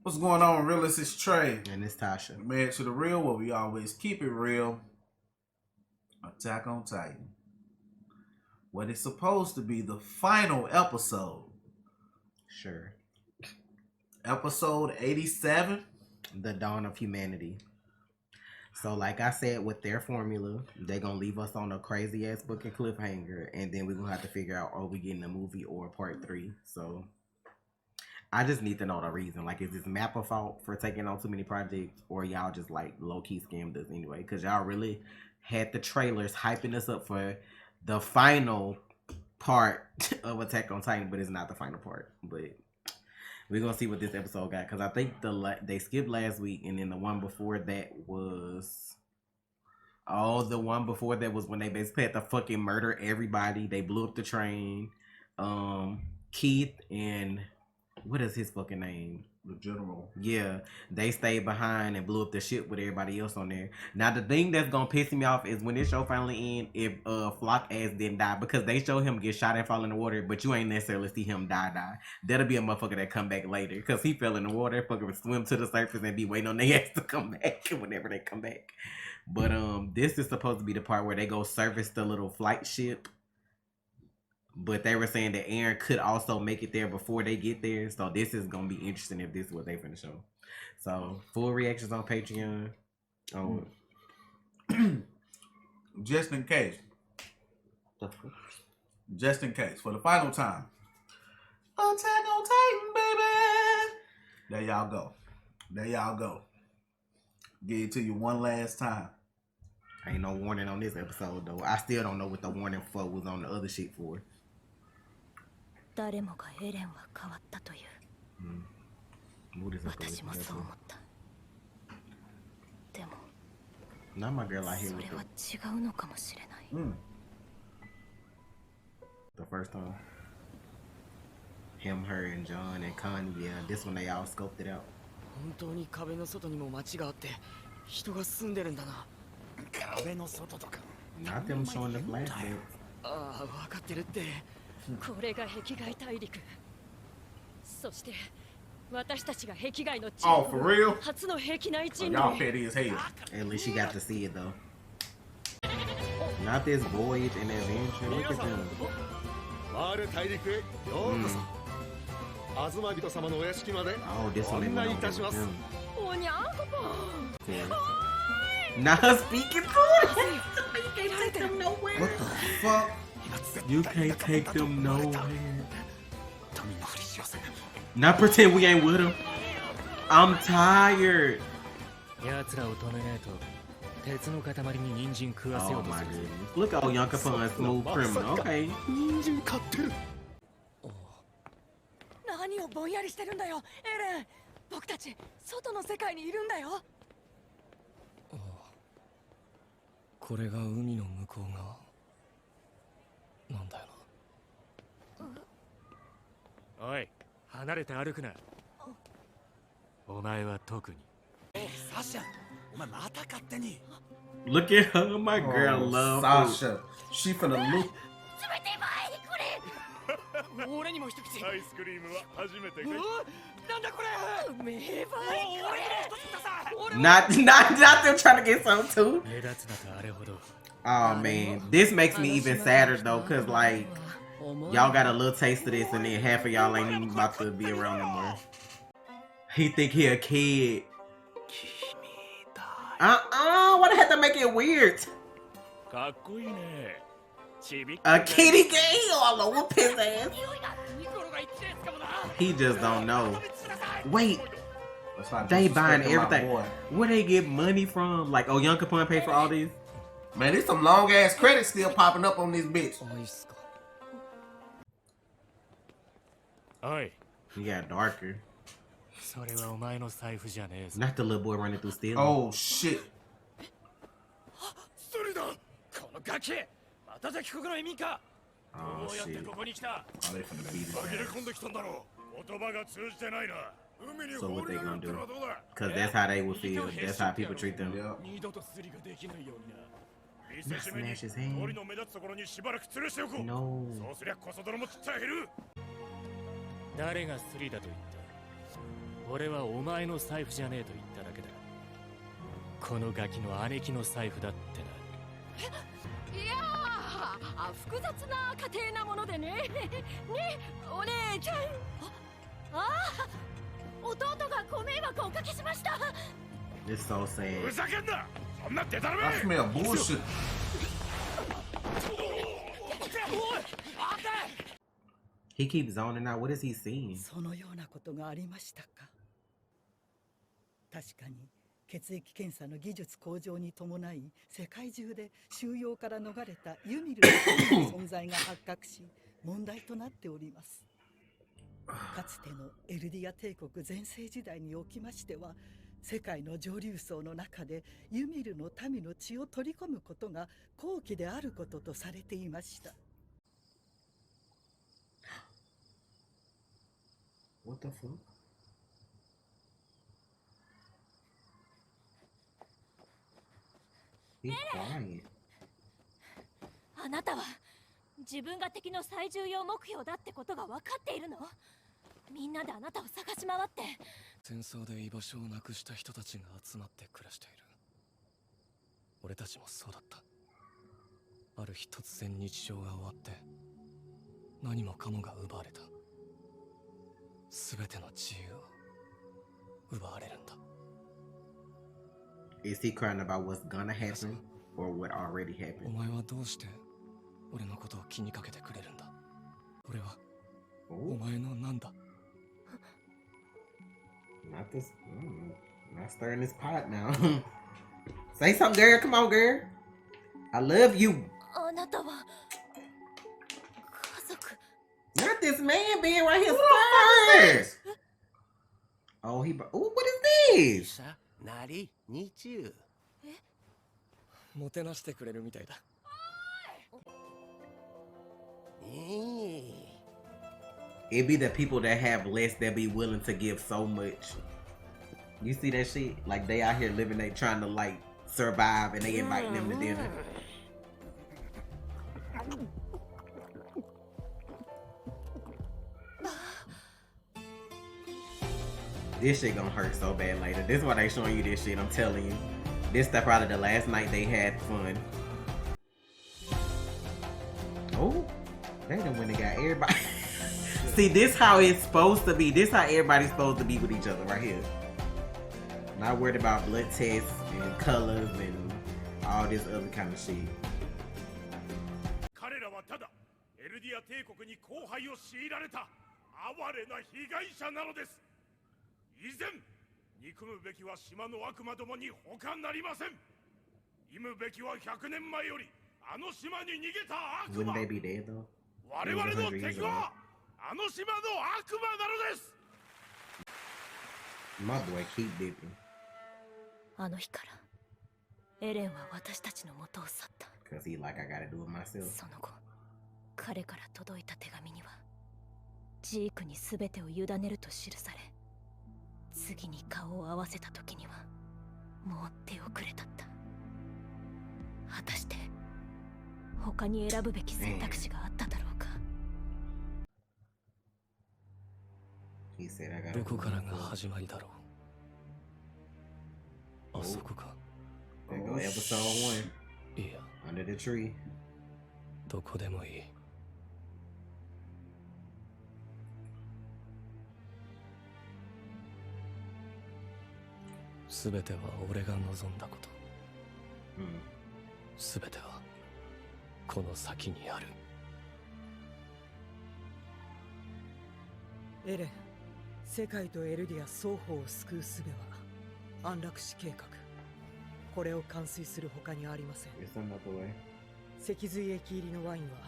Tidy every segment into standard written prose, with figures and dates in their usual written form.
What's going on, realist? It's Trey. And it's Tasha. Married to the real, where we always keep it real. Attack on Titan. What is supposed to be the final episode. Sure. Episode 87. The Dawn of Humanity. So like I said, with their formula, they're going to leave us on a crazy ass booking cliffhanger. And then we're going to have to figure out, are we getting a movie or part 3? So I just need to know the reason. Like, is this Mappa fault for taking on too many projects? Or y'all just like low-key scammed us anyway? Because y'all really had the trailers hyping us up for the final part of Attack on Titan. But it's not the final part. But we're going to see what this episode got. Because I think they skipped last week. And then the one before that was... Oh, the one before that was when they basically had to fucking murder everybody. They blew up the train. Keith and... What is his fucking name? The general. Yeah, they stayed behind and blew up the ship with everybody else on there. Now, the thing that's gonna piss me off is when this show finally ends, if Flock ass didn't die, because they show him get shot and fall in the water, but you ain't necessarily see him die. That'll be a motherfucker that come back later, because he fell in the water, fucking swim to the surface and be waiting on their ass to come back whenever they come back. But this is supposed to be the part where they go service the little flight ship. But they were saying that Aaron could also make it there before they get there. So this is going to be interesting if this is what they finna show. So full reactions on Patreon. Oh, Just in case. Just in case. For the final time. Attack on Titan, baby. There y'all go. There y'all go. Get it to you one last time. Ain't no warning on this episode, though. I still don't know what the warning for was on the other shit for. 誰もがエレンは変わったという。私もそう思った。でも、 Not my girl out here そ with れは it. 違うのかもしれない。The first time. Him, her, and John and Connie. Yeah, this one they all scoped it out. 本当に壁の外にも街があって人が住んでるんだな。壁の外とか。Not them showing the flashbacks. ああ、分かってるって。これが壁外大陸。そして私たちが壁外の地 Oh, for real? 初の壁内人 Y'all 類。 petty as hell. At least she got to see it though. Not this voyage and adventure. Look at them. マール大陸へようこそ。東人様のお屋敷まで Oh, this お one they 案 went 内い over たし with ます them. おにゃんこぽん。 Yeah. Now speaking to it. You can't take them nowhere. What the fuck? You can't take them nowhere. Not pretend we ain't with them. I'm tired. 奴らを止めないと鉄の塊に人参食わせよ Oh うと my する。 goodness. Look at old Young Capone, smooth criminal. Okay. 人参買ってる。何をぼんやりしてるんだよ、エレン。僕たち外の世界にいるんだよ。これが海の向こう側なんだよな。おい、離れて歩くな。お前は特に。サシャ、お前また勝手に。 Look at her, my girl. Oh, love Sasha. She finna look. 俺にも一口。アイスクリームは初めてかい。なんだこれ。名売。 Not them trying to get some too. 目立つなとあれほど。 Oh man, this makes me even sadder though, cause like y'all got a little taste of this, and then half of y'all ain't even about to be around no more. He think he a kid. Why they have to make it weird? かっこいいね。ちびっ A kitty gay all over whoop his ass. He just don't know. Wait, Let's not they buying disrespect my everything. boy. Where they get money from? Like, oh, Young Capone pay for all these? Man, there's some long ass credits still popping up on this bitch. アイスか。おい、 He got darker. それはお前の財布じゃねえぞ。 Not the little boy running through stealing. Oh shit. それだ。このガキ。また敵国の移民か。 Oh どうやって shit. ここに来た。 Oh, they finna beat his 紛れ ass. 込んできたんだろう。言葉が通じてないな。海に So 放 what り they 投げ gonna るって do? のはどうだ。 Cause that's how they would feel. That's how people treat them. Yep. 二度とすりができないようにな。見 見せしめに Smash his hand. 通りの目立つところにしばらく連れしておこう。 No. そうすりゃこそ泥もちっちゃい減る。誰がスリだと言った。これはお前の財布じゃねえと言っただけだ。このガキの姉貴の財布だってな。いやー、複雑な家庭なものでね。ね、お姉ちゃん。弟がご迷惑をおかけしました。It's so sad. ふざけんな。そんなデタラメ。 I smell bullshit. He keeps zoning out. What is he seeing? そのようなことがありましたか。確かに血液検査の技術向上に伴い世界中で収容から逃れたユミルの存在が発覚し問題となっております。かつてのエルディア帝国全盛時代におきましては世界の上流層の中でユミルの民の血を取り込むことが高貴であることとされていました。What the fuck? He's crying. あなたは自分が敵の最重要目標だってことが分かっているの？みんなであなたを探し回って。戦争で居場所をなくした人たちが集まって暮らしている。俺たちもそうだった。ある日突然日常が終わって何もかもが奪われた。全ての自由を奪われるんだ。 Is he crying about what's gonna happen or what already お happened? 前はどうして俺のことを気にかけてくれるんだ。俺はお Oh, 前のなんだ。 not this. Not stirring this pot now. Say something, girl. Come on, girl. I love you. あなたは家族。 Not this man being right here first. Oh, he. Oh, what is this? さ、なり、日中。もてなしてくれるみたいだ。It be the people that have less that be willing to give so much. You see that shit? Like they out here living, they trying to like survive, and they invite them to dinner. This shit gonna hurt so bad later. This is why they showing you this shit. I'm telling you. This is probably the last night they had fun. Oh, they done when they got everybody. See, this how it's supposed to be. This how everybody's supposed to be with each other right here. Not worried about blood tests and colors and all this other kind of shit. 彼らはただエルディア帝国に荒廃を強いられた哀れな被害者なのです。以前憎むべきは島の悪魔どもに他なりません。忌むべきは100年前よりあの島に逃げた悪魔。 Wouldn't they be dead though? 我々の敵はあの島の悪魔なのです。 My boy keep dipping. あの日からエレンは私たちの元を去った。 Cause he like I gotta do it myself. その後彼から届いた手紙にはジークに全てを委ねると記され、次に顔を合わせた時にはもう手遅れだった。果たして他に選ぶべき選択肢があっただろうか。 He said I gotta どこ do から it が myself. 始まりだろう。あそこか。 There go episode 1. いや、 Under the tree. どこでもいい。すべては俺が望んだこと。 Hmm. すべてはこの先にある。エレン、世界とエルディア双方を救う術は安楽死計画。これを完遂する他にありません。 It's another way. 脊髄液入りのワインは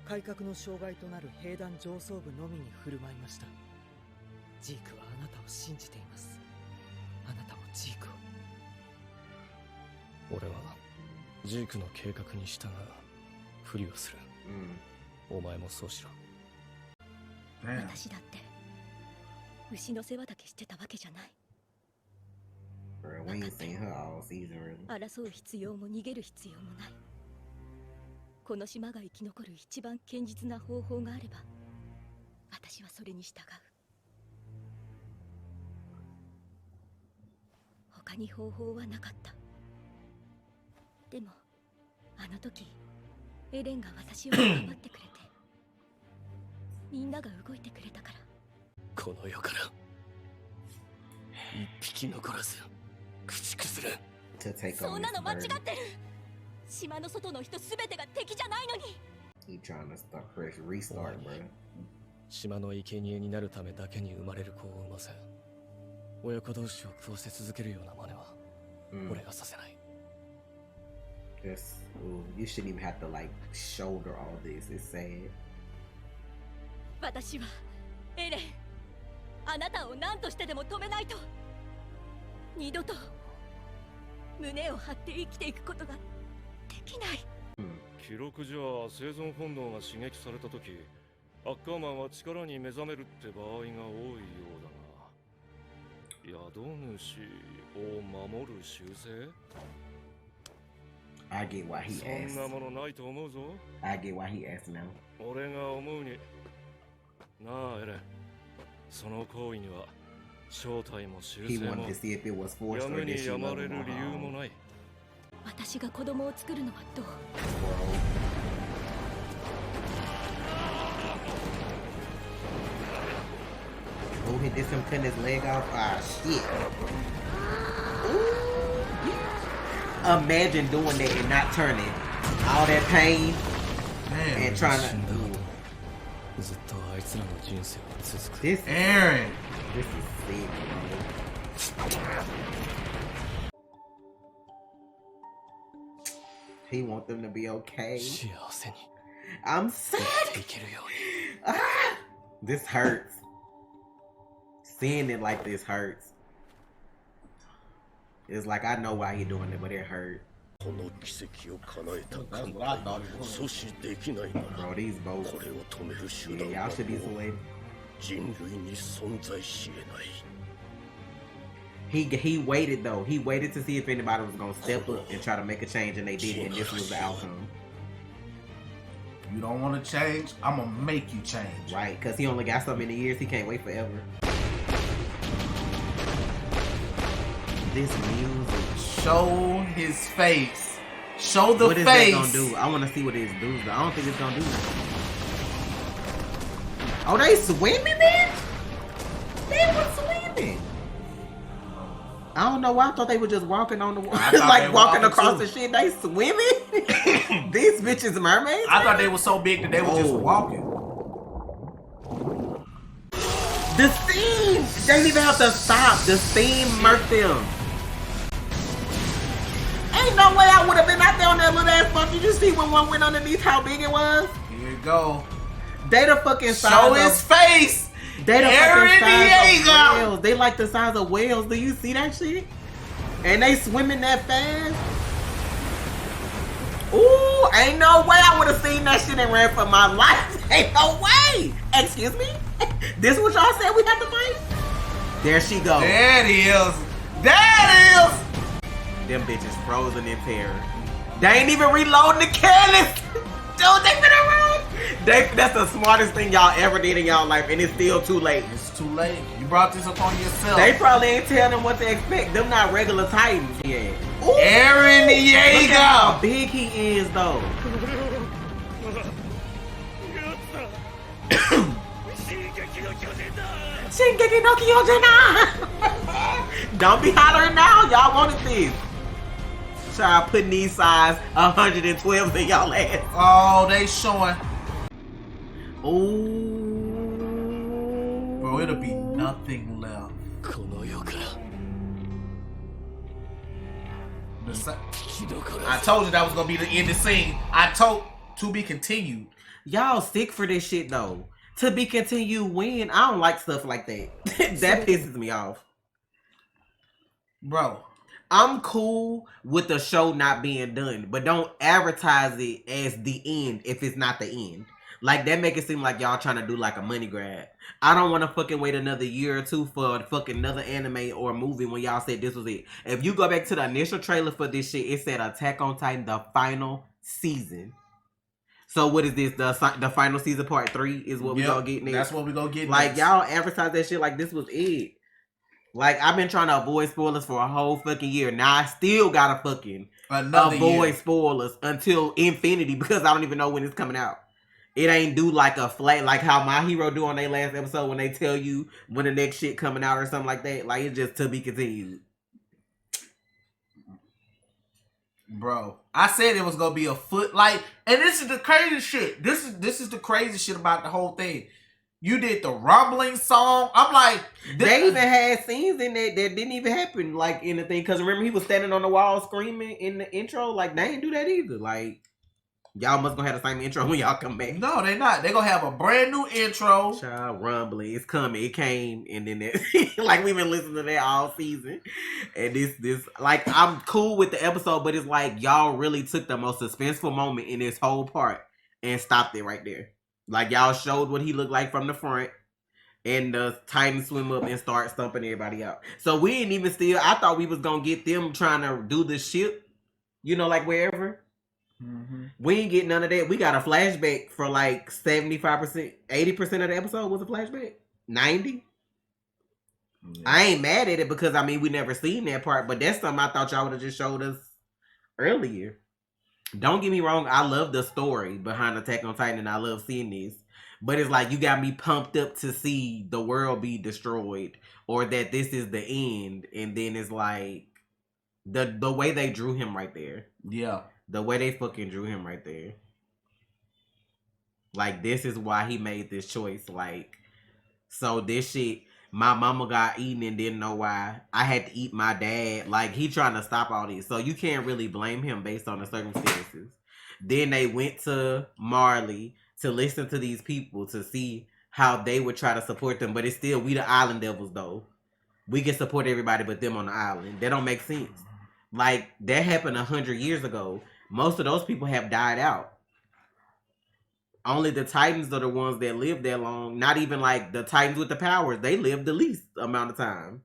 改革の障害となる兵団上層部のみに振る舞いました。ジークはあなたを信じています。あなたもジークを。俺はジークの計画に従うふりをする。 Mm. お前もそうしろ。 Damn. 私だって牛の世話だけしてたわけじゃない。 Bro, we ain't seen her all season really. 争う必要も逃げる必要もない。この島が生き残る一番堅実な方法があれば私はそれに従う。他に方法はなかった。でもあの時エレンが私を頑張ってくれてみんなが動いてくれたから。この世から一匹残らず駆逐する。そんなの間違ってる。島の外の人すべてが敵じゃないのに。He trying to start fresh restart, bro. 島の生贄になるためだけに生まれる子を産ませ親子同士を食わせ続けるような真似は俺がさせない。Just, you shouldn't even have to like shoulder all this. It's sad. 私はエレン、あなたを何としてでも止めないと。二度と胸を張って生きていくことができない。記録じゃ生存本能が刺激された時アッカーマンは力に目覚めるって場合が多いようだが、宿主を守る習性 I get why he そ asked. んなものないと思うぞ。 I get why he asked now. 俺が思うになあエレン、その行為には正体も習 He 性も wanted to see if it was forced や or む did に she や love まれ him る on 理 her 由も own. ない。私が子供を作るのはどう？ Oh, he did some cutting his leg off. Ah, shit. Ooh. Imagine doing that and not turning. All that pain and trying to. ずっとあいつらの人生は続く。 This Aaron. This is sick, bro. He want them to be okay. 幸せに I'm sad. 生きるように。 Ah, this hurts. Seeing it like this hurts. It's like I know why he doing it, but it hurt. この奇跡を叶えた That's what I thought it was. 阻止できないなら Bro, these boats. これを止める手 Yeah, 段 y'all は should be swayed. 人類に存在し得ない。 He waited though. He waited to see if anybody was gonna step up and try to make a change, and they did, and this was the outcome. You don't want to change? I'm gonna make you change. Right? Because he only got so many years. He can't wait forever. This music. Show his face. Show the What is face. that gonna do? I want to see what it do. I don't think it's gonna do nothing. Oh, they swimming, man? They were swimming. I don't know why. I thought they were just walking on the water, I thought like they walking walking across too. the shit. They swimming. These bitches mermaids. I thought they were so big that they were just walking. The steam. They didn't even have to stop. The steam murked them. Ain't no way I would have been out there on that little ass boat. Did you see when one went underneath how big it was? Here you go. They the fucking size Show of, his face. they the Aaron fucking size Diego. of whales. They like the size of whales. Do you see that shit? And they swimming that fast. Ooh, ain't no way I would have seen that shit and ran for my life. Ain't no way. Excuse me? This what y'all said we had to fight? There she goes. There it is. There it is. Them bitches frozen in terror. They ain't even reloading the cannons. Dude, they been around. That's the smartest thing y'all ever did in y'all life, and it's still too late. It's too late. You brought this upon yourself. They probably ain't tell them what to expect. Them not regular Titans. Yeah. Ooh, Aaron look at how Diego. big he is, though. Shingeki no Kyojin. Don't be hollering now. Y'all wanted this. Try putting these size 112 in y'all ass. Oh, they showing. Ooh. Bro, it'll be nothing left. この世から The si- 生き残 I らず told you that was gonna be the end of the scene. I told to be continued. Y'all sick for this shit though. To be continued when? I don't like stuff like that. That pisses me off. Bro, I'm cool with the show not being done, but don't advertise it as the end if it's not the end. Like that make it seem like y'all trying to do like a money grab. I don't want to fucking wait another year or two for fucking another anime or movie when y'all said this was it. If you go back to the initial trailer for this shit, it said Attack on Titan the final season. So what is this? The final season part 3 is what we yep, gonna get next. that's what we gonna get Like next. y'all advertise that shit like this was it. Like, I've been trying to avoid spoilers for a whole fucking year. Now I still gotta fucking Another avoid year. spoilers until infinity because I don't even know when it's coming out. It ain't do like a flat, like how My Hero do on their last episode when they tell you when the next shit coming out or something like that. Like, it's just to be continued. Bro, I said it was gonna be a foot like, and this is the crazy shit. This is the crazy shit about the whole thing. You did the rumbling song. I'm like, they even had scenes in that didn't even happen, like in the thing. Because remember, he was standing on the wall screaming in the intro. Like, they ain't do that either. Like, y'all must gonna have the same intro when y'all come back. No, they not. They gonna have a brand new intro. Child, rumbling. It's coming. It came, and then that, like, we've been listening to that all season. And this, like, I'm cool with the episode, but it's like y'all really took the most suspenseful moment in this whole part and stopped it right there. Like, y'all showed what he looked like from the front, and the Titans swim up and start stumping everybody out. So we ain't even still. I thought we was gonna get them trying to do the ship, like wherever. Mm-hmm. We ain't get none of that. We got a flashback for like 75%, 80% of the episode was a flashback. 90. Yeah. I ain't mad at it because we never seen that part, but that's something I thought y'all would have just showed us earlier. Don't get me wrong, I love the story behind Attack on Titan and I love seeing this. But it's like you got me pumped up to see the world be destroyed or that this is the end. And then it's like the way they drew him right there. Yeah. The way they fucking drew him right there. Like, this is why he made this choice. Like, so this shit, my mama got eaten and didn't know why. I had to eat my dad. Like, he trying to stop all this. So you can't really blame him based on the circumstances. Then they went to Marley to listen to these people to see how they would try to support them. But it's still, we the island devils, though. We can support everybody but them on the island. That don't make sense. Like, that happened 100 years ago. Most of those people have died out. Only the Titans are the ones that live that long. Not even like the Titans with the powers. They live the least amount of time.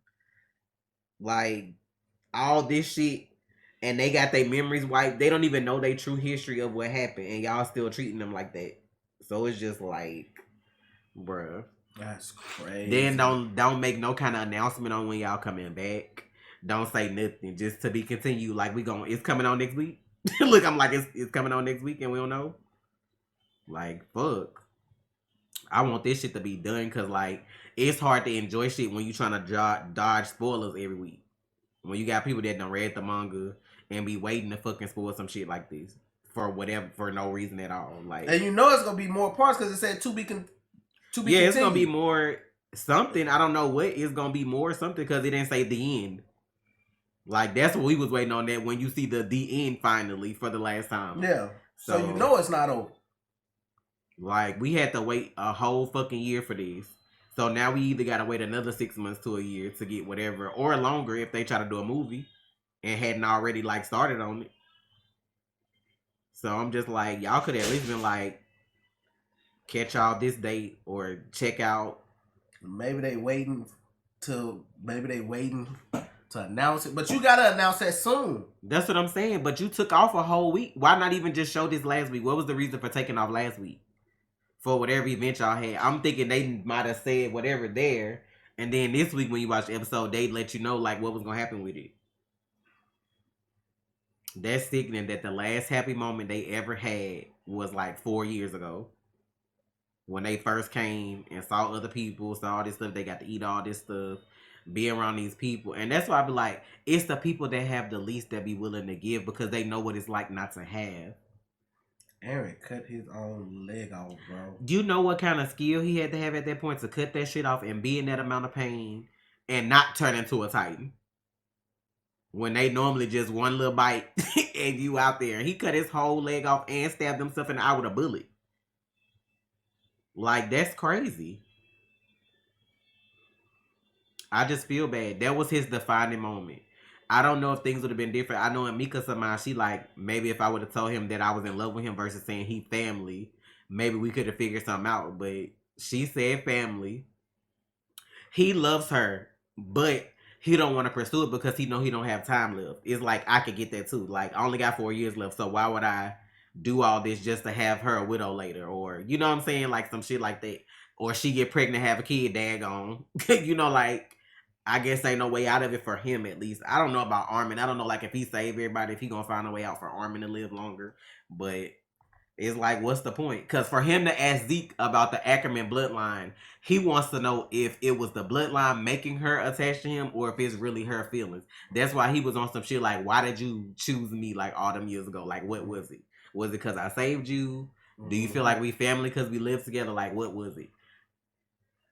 Like, all this shit. And they got their memories wiped. They don't even know their true history of what happened. And y'all still treating them like that. So it's just like, bruh. That's crazy. Then don't make no kind of announcement on when y'all coming back. Don't say nothing. Just to be continued. Like, it's coming on next week. Look, I'm like, it's coming on next week and we don't know. Like, fuck. I want this shit to be done because, like, it's hard to enjoy shit when you trying to dodge spoilers every week. When you got people that done read the manga and be waiting to fucking spoil some shit like this for no reason at all. Like, and you know it's gonna be more parts because it said to be continued. It's gonna be more something. I don't know what is gonna be more something because it didn't say the end. Like, that's what we was waiting on, that when you see the end finally for the last time. Yeah. So you know it's not over. Like, we had to wait a whole fucking year for this. So now we either gotta wait another 6 months to a year to get whatever, or longer if they try to do a movie and hadn't already like started on it. So I'm just like, y'all could at least been like, catch y'all this date or check out. Maybe they waiting to announce it, but you gotta announce that soon. That's what I'm saying. But you took off a whole week. Why not even just show this last week? What was the reason for taking off last week? For whatever event y'all had. I'm thinking they might have said whatever there. And then this week when you watch the episode, they'd let you know like what was going to happen with it. That's sickening that the last happy moment they ever had was like 4 years ago. When they first came and saw other people, saw all this stuff. They got to eat all this stuff. Be around these people. And that's why I be like, it's the people that have the least that be willing to give because they know what it's like not to have. Aaron cut his own leg off, bro. You know what kind of skill he had to have at that point to cut that shit off and be in that amount of pain and not turn into a Titan. When they normally just one little bite and you out there. He cut his whole leg off and stabbed himself in the eye with a bullet. Like, that's crazy. I just feel bad. That was his defining moment. I don't know if things would have been different. I know in Mika's mind, she like, maybe if I would have told him that I was in love with him versus saying he family, maybe we could have figured something out. But she said family. He loves her, but he don't want to pursue it because he know he don't have time left. It's like, I could get that too. Like, I only got 4 years left, so why would I do all this just to have her a widow later? Or, you know what I'm saying? Like, some shit like that. Or she get pregnant, have a kid, daggone. You know, like, I guess ain't no way out of it for him, at least. I don't know about Armin. I don't know, like, if he saved everybody, if he gonna find a way out for Armin to live longer. But it's like, what's the point? Because for him to ask Zeke about the Ackerman bloodline, he wants to know if it was the bloodline making her attached to him or if it's really her feelings. That's why he was on some shit like, why did you choose me like all them years ago? Like, what was it? Was it because I saved you? Do you feel like we family because we live together? Like, what was it?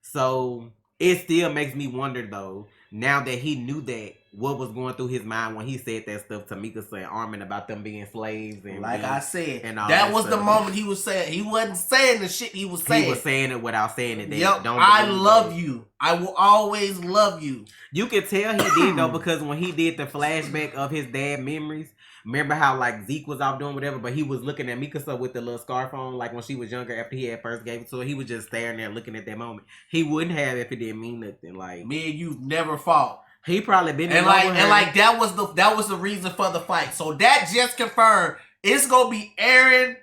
So it still makes me wonder, though, now that he knew that, what was going through his mind when he said that stuff to Mikasa and Armin about them being slaves. And like I said, and all that was stuff. the moment he was saying. He wasn't saying the shit he was saying. He was saying it without saying it. Yep, Don't I love you. I will always love you. You could tell he did, though, because when he did the flashback of his dad memories, remember how, like, Zeke was out doing whatever, but he was looking at Mikasa with the little scarf on, like, when she was younger after he had first gave it to her. He was just staring there looking at that moment. He wouldn't have if it didn't mean nothing. Like, me and you never fought. He probably been and like that was the reason for the fight. So that just confirmed it's gonna be Eren,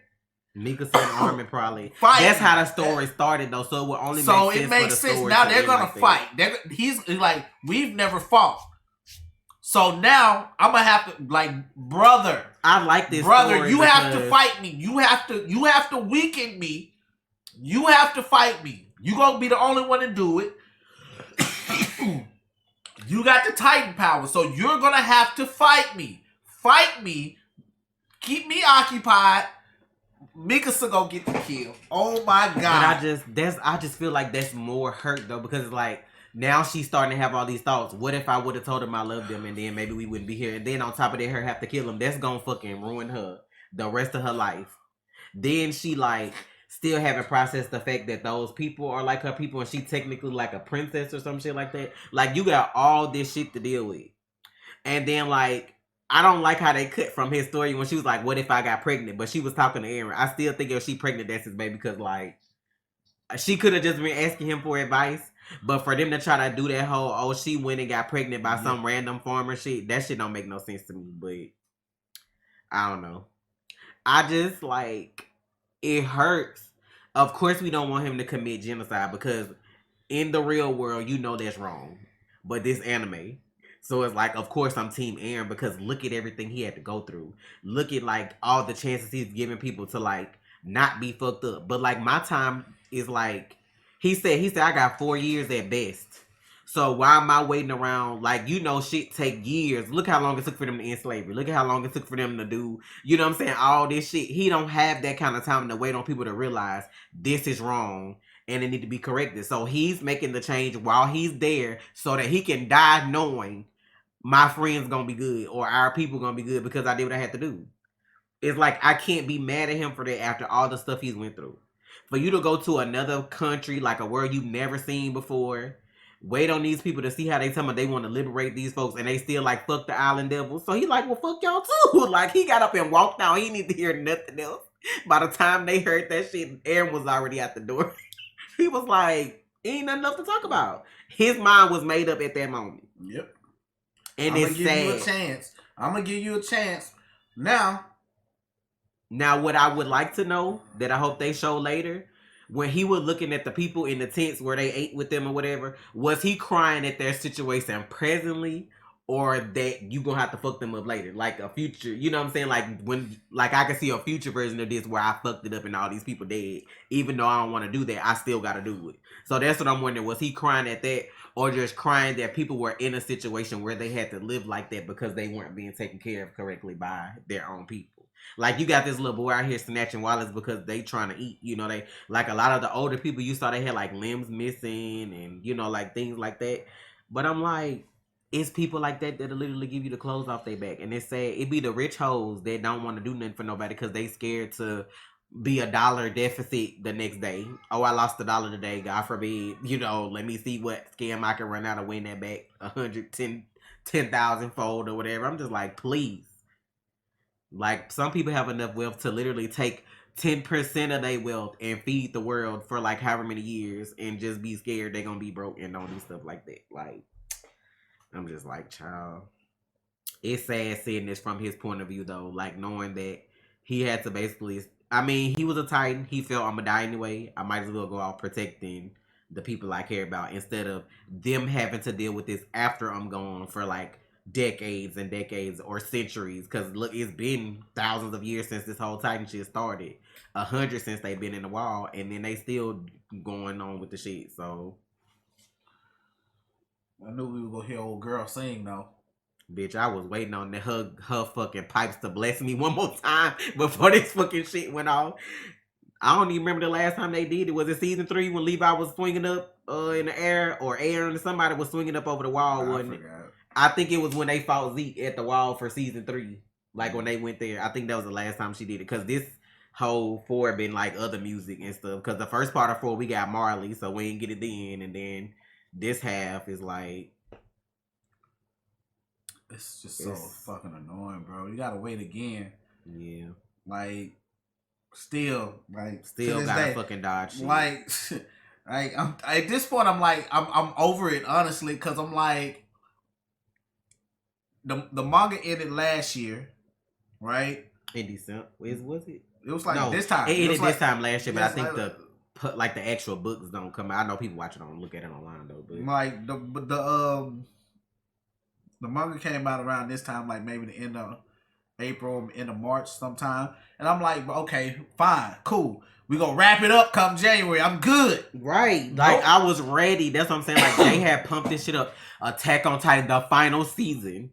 Mikasa and Armin probably. Fighting. That's how the story started, though. So it would only so make sense. It makes for the sense. story Now to they're end gonna like fight. He's like, we've never fought. So now I'm gonna have to, like, brother. I like this brother. Story you because... have to fight me. You have to weaken me. You have to fight me. You gonna be the only one to do it. You got the Titan power, so you're gonna have to fight me. Fight me. Keep me occupied. Mikasa gonna get the kill. Oh my god! But I just feel like that's more hurt though, because it's like now she's starting to have all these thoughts. What if I would have told him I loved him, and then maybe we wouldn't be here? And then on top of that, her have to kill him. That's gonna fucking ruin her the rest of her life. Then she like still haven't processed the fact that those people are like her people, and she technically like a princess or some shit like that. Like, you got all this shit to deal with, and then like. I don't like how they cut from his story when she was like, what if I got pregnant? But she was talking to Eren. I still think if she pregnant, that's his baby, because like she could have just been asking him for advice. But for them to try to do that whole, oh, she went and got pregnant by some random farmer shit, that shit don't make no sense to me. But I don't know. I just like, it hurts. Of course we don't want him to commit genocide, because in the real world, you know that's wrong. But this anime... So it's like, of course I'm Team Eren, because look at everything he had to go through. Look at like all the chances he's giving people to like not be fucked up. But like my time is like, he said I got 4 years at best. So why am I waiting around? Like, you know, shit take years. Look how long it took for them to end slavery. Look at how long it took for them to do, you know what I'm saying? All this shit. He don't have that kind of time to wait on people to realize this is wrong and it need to be corrected. So he's making the change while he's there so that he can die knowing my friend's gonna be good or our people gonna be good because I did what I had to do. It's like, I can't be mad at him for that after all the stuff he's went through. For you to go to another country, like a world you've never seen before, wait on these people to see how they tell me they want to liberate these folks, and they still like, fuck the island devils. So he like, well, fuck y'all too. Like, he got up and walked out. He didn't need to hear nothing else. By the time they heard that shit, Eren was already at the door. He was like, ain't nothing else to talk about. His mind was made up at that moment. Yep. And I'm it's gonna give sad. you a chance. I'm gonna give you a chance. Now, what I would like to know, that I hope they show later, when he was looking at the people in the tents where they ate with them or whatever, was he crying at their situation presently, or that you gonna have to fuck them up later? Like a future, you know what I'm saying? Like when, like I can see a future version of this where I fucked it up and all these people dead. Even though I don't want to do that, I still gotta do it. So that's what I'm wondering. Was he crying at that? Or just crying that people were in a situation where they had to live like that because they weren't being taken care of correctly by their own people. Like, you got this little boy out here snatching wallets because they trying to eat. You know, they, like a lot of the older people you saw, they had like limbs missing and, you know, like things like that. But I'm like, it's people like that that'll literally give you the clothes off their back. And it's sad. It be the rich hoes that don't want to do nothing for nobody because they scared to be $1 deficit the next day. Oh, I lost $1 today. God forbid. You know, let me see what scam I can run out and win that back 10,000 fold or whatever. I'm just like, please. Like, some people have enough wealth to literally take 10% of their wealth and feed the world for like however many years and just be scared they're gonna be broke and don't do stuff like that. Like, I'm just like, child. It's sad seeing this from his point of view though. Like, knowing that he had to basically, I mean, he was a Titan. He felt, I'm gonna die anyway. I might as well go out protecting the people I care about, instead of them having to deal with this after I'm gone for like decades and decades or centuries. Because look, it's been thousands of years since this whole Titan shit started, 100 since they've been in the wall, and then they still going on with the shit. So I knew we were gonna hear old girl sing though. bitch, I was waiting on her fucking pipes to bless me one more time before this fucking shit went off. I don't even remember the last time they did it. Was it season 3 when Levi was swinging up in the air, or Aaron, somebody was swinging up over the wall? Wasn't it? I think it was when they fought Zeke at the wall for season 3. Like when they went there. I think that was the last time she did it. Because this whole 4 been like other music and stuff. Because the first part of 4 we got Marley, so we didn't get it then. And then this half is like, it's just so fucking annoying, bro. You gotta wait again. Yeah. Like, still gotta fucking dodge shit. Like, I'm at this point, I'm over it, honestly, because I'm like, the manga ended last year, right? In December, was it? It was like this time. It ended this time last year, but I think the actual books don't come out. I know people watch it on look at it online though, but like the manga came out around this time, like maybe the end of April, end of March sometime. And I'm like, okay, fine, cool. We gonna wrap it up come January. I'm good. Right. Like, I was ready. That's what I'm saying. Like, they had pumped this shit up. Attack on Titan, the final season.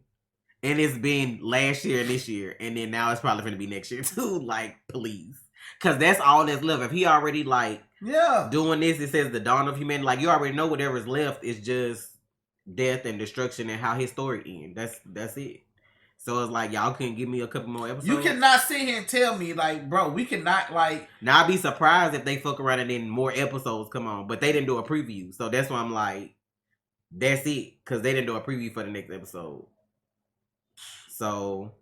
And it's been last year and this year. And then now it's probably gonna be next year too. Like, please. Cause that's all that's left. If he already doing this, it says the dawn of humanity. Like, you already know whatever's left is just death and destruction and how his story ends. That's it. So it's like, y'all couldn't give me a couple more episodes. You cannot sit here and tell me, like, bro, we cannot, like... Now, I'd be surprised if they fuck around and then more episodes come on. But they didn't do a preview. So that's why I'm like, that's it. Because they didn't do a preview for the next episode. So,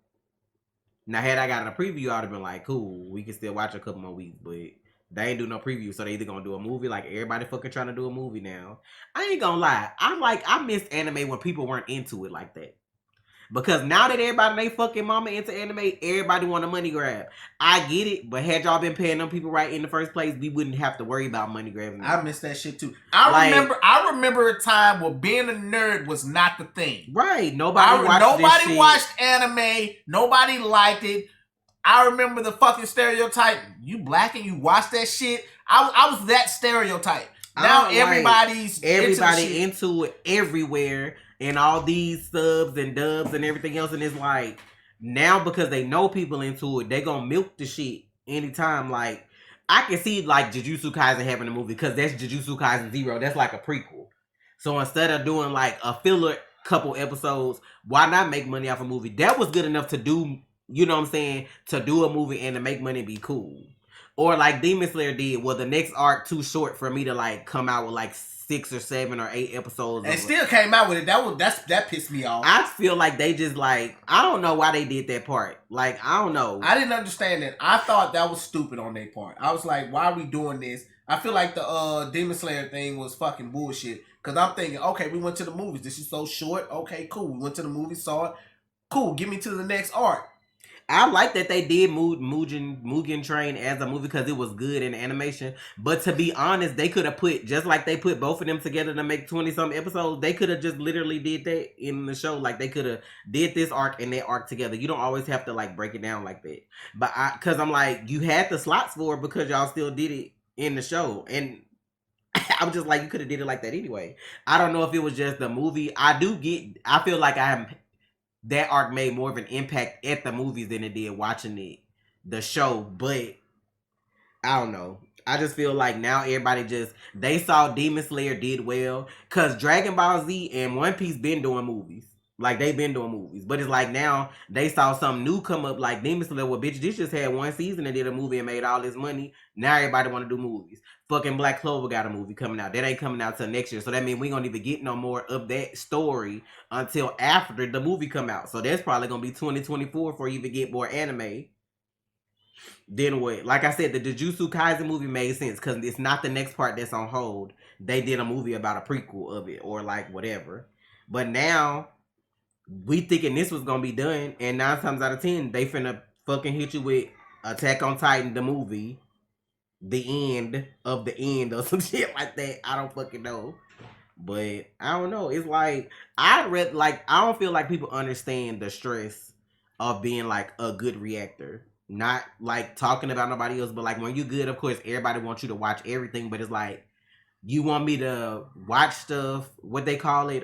now had I gotten a preview, I'd have been like, cool, we can still watch a couple more weeks. But they ain't do no preview. So they either gonna do a movie, like everybody fucking trying to do a movie now. I ain't gonna lie. I missed anime when people weren't into it like that. Because now that everybody and they fucking mama into anime, everybody want a money grab. I get it, but had y'all been paying them people right in the first place, we wouldn't have to worry about money grabbing. I miss that shit too. I remember a time where being a nerd was not the thing. Right. Nobody watched anime. Nobody liked it. I remember the fucking stereotype. You black and you watch that shit. I was that stereotype. Now everybody's into it everywhere. And all these subs and dubs and everything else. And it's like, now because they know people into it, they gonna milk the shit anytime. Like, I can see, like, Jujutsu Kaisen having a movie. Because that's Jujutsu Kaisen 0. That's like a prequel. So instead of doing, like, a filler couple episodes, why not make money off a movie? That was good enough to do, you know what I'm saying? To do a movie and to make money and be cool. Or like Demon Slayer did. Well, the next arc too short for me to, like, come out with, like, 6 or 7 or 8 episodes. And still came out with it. That pissed me off. I feel like they just, like, I don't know why they did that part. Like, I don't know. I didn't understand that. I thought that was stupid on their part. I was like, why are we doing this? I feel like the Demon Slayer thing was fucking bullshit. Because I'm thinking, okay, we went to the movies. This is so short. Okay, cool. We went to the movies, saw it. Cool, get me to the next arc. I like that they did Mugen Train as a movie because it was good in animation. But to be honest, they could have put, just like they put both of them together to make 20-some episodes, they could have just literally did that in the show. Like, they could have did this arc and that arc together. You don't always have to, like, break it down like that. But because I'm like, you had the slots for it because y'all still did it in the show. And I'm just like, you could have did it like that anyway. I don't know if it was just the movie. I feel like that arc made more of an impact at the movies than it did watching the show. But I don't know. I just feel like now everybody they saw Demon Slayer did well. Because Dragon Ball Z and One Piece been doing movies. Like, they've been doing movies. But it's like now they saw something new come up like Demon Slayer. Well, bitch, this just had 1 season and did a movie and made all this money. Now everybody want to do movies. Fucking Black Clover got a movie coming out. That ain't coming out till next year. So that means we gonna even get no more of that story until after the movie come out. So that's probably gonna be 2024 before you even get more anime. Then what? Like I said, the Jujutsu Kaisen movie made sense because it's not the next part that's on hold. They did a movie about a prequel of it or like whatever. But now we thinking this was gonna be done, and 9 times out of 10 they finna fucking hit you with Attack on Titan the movie. the end of the end or some shit like that. I don't fucking know. But I don't know. It's like I read like I don't feel like people understand the stress of being like a good reactor. Not like talking about nobody else, but like when you good, of course, everybody wants you to watch everything. But it's like you want me to watch stuff, what they call it,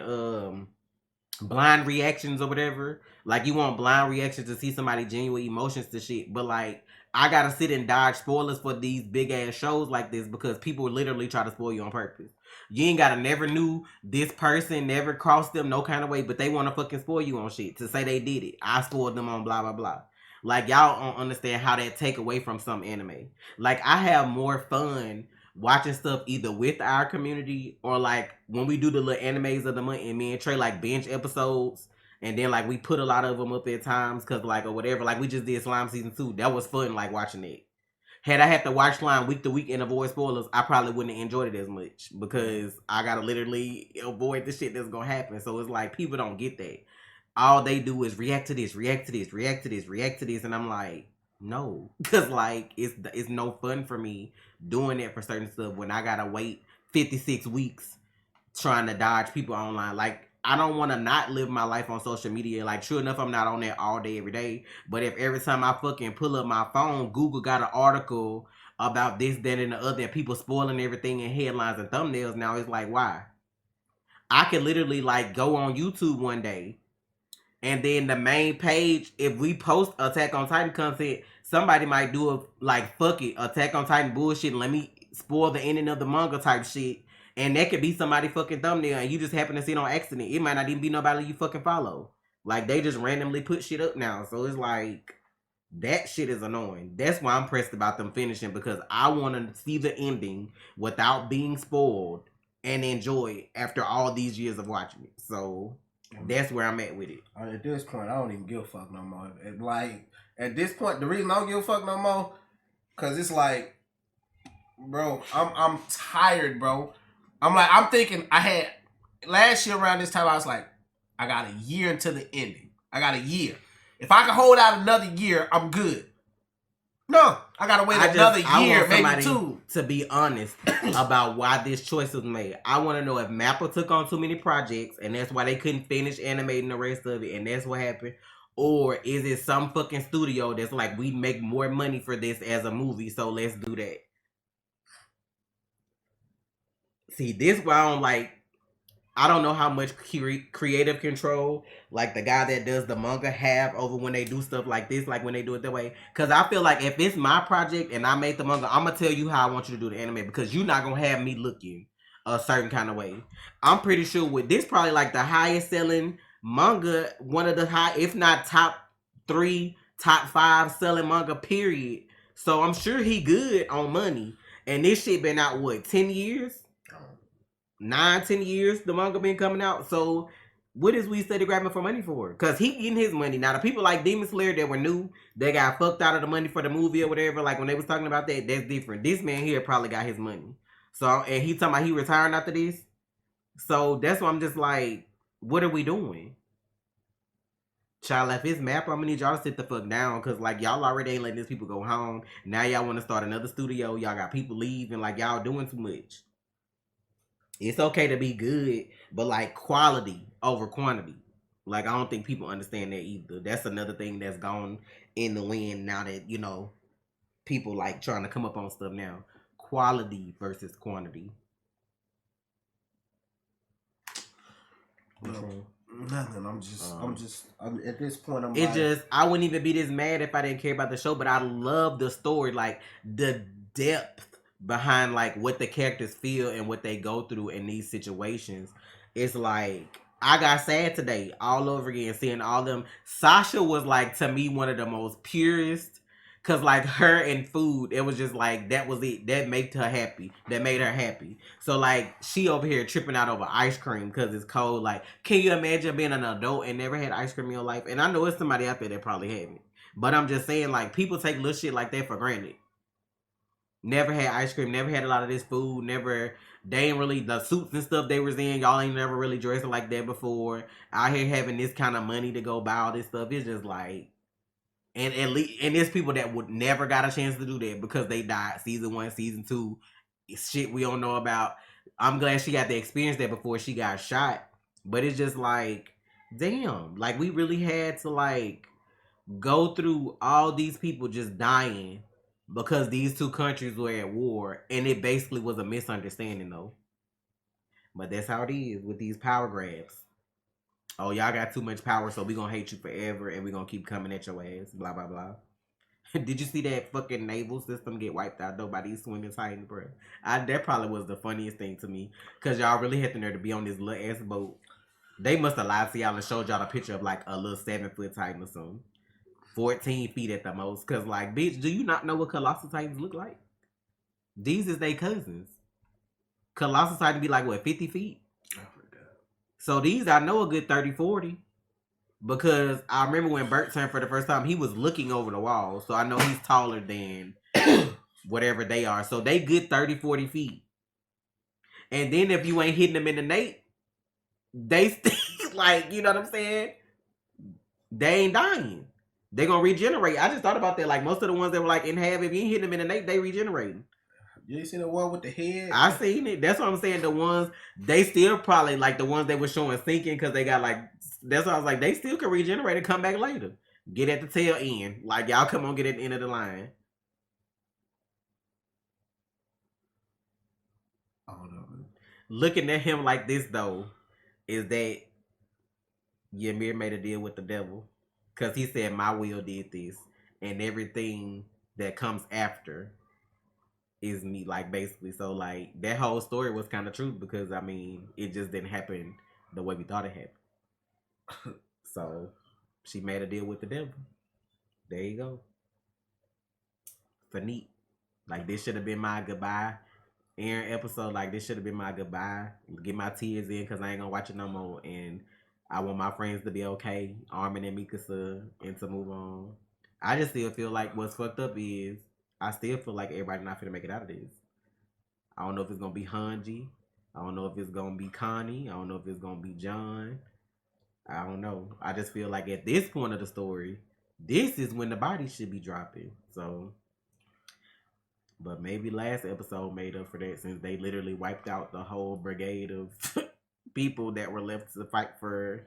blind reactions or whatever. Like you want blind reactions to see somebody genuine emotions to shit. But like I gotta sit and dodge spoilers for these big ass shows like this because people literally try to spoil you on purpose. You ain't gotta never knew this person, never crossed them no kind of way, but they wanna fucking spoil you on shit to say they did it. I spoiled them on blah blah blah. Like y'all don't understand how that take away from some anime. Like I have more fun watching stuff either with our community or like when we do the little animes of the month and me and Trey like binge episodes and then like we put a lot of them up at times because like or whatever. Like we just did Slime season 2. That was fun like watching it. Had I had to watch Slime week to week and avoid spoilers, I probably wouldn't have enjoyed it as much because I gotta literally avoid the shit that's gonna happen. So it's like people don't get that. All they do is react to this, react to this, react to this, react to this, and I'm like, no, because like it's no fun for me doing it for certain stuff when I gotta wait 56 weeks trying to dodge people online. Like I don't want to not live my life on social media. Like true enough, I'm not on there all day every day. But if every time I fucking pull up my phone, Google got an article about this, that, and the other, and people spoiling everything in headlines and thumbnails, now it's like why? I could literally like go on YouTube one day and then the main page, if we post Attack on Titan content, somebody might do a like fuck it, Attack on Titan bullshit. Let me spoil the ending of the manga type shit, and that could be somebody fucking thumbnail, and you just happen to see it on accident. It might not even be nobody you fucking follow. Like they just randomly put shit up now, so it's like that shit is annoying. That's why I'm pressed about them finishing because I want to see the ending without being spoiled and enjoy it after all these years of watching it. So that's where I'm at with it. At this point, I don't even give a fuck no more. Like at this point, the reason I don't give a fuck no more, cause it's like, bro, I'm tired, bro. I'm thinking I had last year around this time. I was like, I got a year until the ending. I got a year. If I can hold out another year, I'm good. No, I gotta wait another year, maybe two. To be honest about why this choice was made, I want to know if Mappa took on too many projects and that's why they couldn't finish animating the rest of it, and that's what happened. Or is it some fucking studio that's like, we make more money for this as a movie, so let's do that. See, this why I don't like. I don't know how much creative control like the guy that does the manga have over when they do stuff like this, like when they do it that way. Because I feel like if it's my project and I made the manga, I'm gonna tell you how I want you to do the anime because you're not gonna have me looking a certain kind of way. I'm pretty sure with this probably like the highest selling manga, one of the high, if not top 3, top 5 selling manga period. So I'm sure he good on money. And this shit been out what, 10 years? 9-10 years the manga been coming out. So what is we steady grabbing for money for? Because he getting his money. Now the people like Demon Slayer that were new, they got fucked out of the money for the movie or whatever. Like when they was talking about that, that's different. This man here probably got his money. So, and he talking about he retiring after this. So that's why I'm just like, what are we doing? Child, if it's Map, I'm gonna need y'all to sit the fuck down. Cause like y'all already ain't letting these people go home. Now y'all want to start another studio. Y'all got people leaving. Like y'all doing too much. It's okay to be good, but like quality over quantity. Like I don't think people understand that either. That's another thing that's gone in the wind now that, you know, people like trying to come up on stuff now. Quality versus quantity. Nothing. I'm at this point. I wouldn't even be this mad if I didn't care about the show, but I love the story, like the depth behind like what the characters feel and what they go through in these situations. It's like I got sad today all over again seeing all them. Sasha was like to me one of the most purest, cause like her and food, it was just like that was it. That made her happy. That made her happy. So like she over here tripping out over ice cream cause it's cold. Like, can you imagine being an adult and never had ice cream in your life? And I know it's somebody out there that probably haven't. But I'm just saying, like, people take little shit like that for granted. Never had ice cream, never had a lot of this food, they ain't really, the suits and stuff they was in, y'all ain't never really dressed like that before. Out here having this kind of money to go buy all this stuff, it's just like, And at least, and there's people that would never got a chance to do that because they died. Season 1, season 2, shit we don't know about. I'm glad she got to experience that before she got shot. But it's just like, damn, like we really had to like go through all these people just dying because these two countries were at war, and it basically was a misunderstanding though. But that's how it is with these power grabs. Oh, y'all got too much power, so we gonna hate you forever, and we gonna keep coming at your ass. Blah blah blah. Did you see that fucking naval system get wiped out though by these swimming titans, bro? That probably was the funniest thing to me, cause y'all really had the nerve to be on this little ass boat. They must have lied to y'all and showed y'all a picture of like a little 7-foot titan or something, 14 feet at the most. Cause like, bitch, do you not know what colossal titans look like? These is they cousins. Colossal titan be like what, 50 feet? So these I know a good 30, 40. Because I remember when Bert turned for the first time, he was looking over the wall. So I know he's taller than whatever they are. So they good 30, 40 feet. And then if you ain't hitting them in the nape, they still, like, you know what I'm saying? They ain't dying. They gonna regenerate. I just thought about that. Like most of the ones that were like in half, if you ain't hitting them in the nape, they regenerating. You ain't seen the one with the head? I seen it. That's what I'm saying. The ones, they still probably, like the ones they were showing sinking because they got like, that's why I was like, they still can regenerate and come back later. Get at the tail end. Like, y'all come on, get at the end of the line. I don't know. Looking at him like this, though, is that Ymir made a deal with the devil. Because he said, my will did this. And everything that comes after is me, like, basically. So, like, that whole story was kind of true because, I mean, it just didn't happen the way we thought it happened. So, she made a deal with the devil. There you go. For neat. Like, this should have been my goodbye Aaron episode. Like, this should have been my goodbye. Get my tears in because I ain't gonna watch it no more. And I want my friends to be okay. Armin and Mikasa, and to move on. I just still feel like what's fucked up is I still feel like everybody not finna make it out of this. I don't know if it's gonna be Hanji. I don't know if it's gonna be Connie. I don't know if it's gonna be John. I don't know. I just feel like at this point of the story, this is when the body should be dropping. So, but maybe last episode made up for that since they literally wiped out the whole brigade of people that were left to fight for,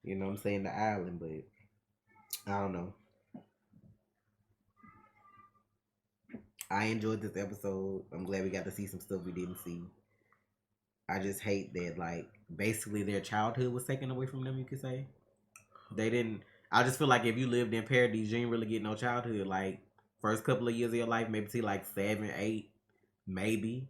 you know what I'm saying, the island. But I don't know. I enjoyed this episode. I'm glad we got to see some stuff we didn't see. I just hate that, like, basically their childhood was taken away from them, you could say. They didn't, I just feel like if you lived in Paradise, you didn't really get no childhood. Like, first couple of years of your life, maybe till like 7, 8, maybe.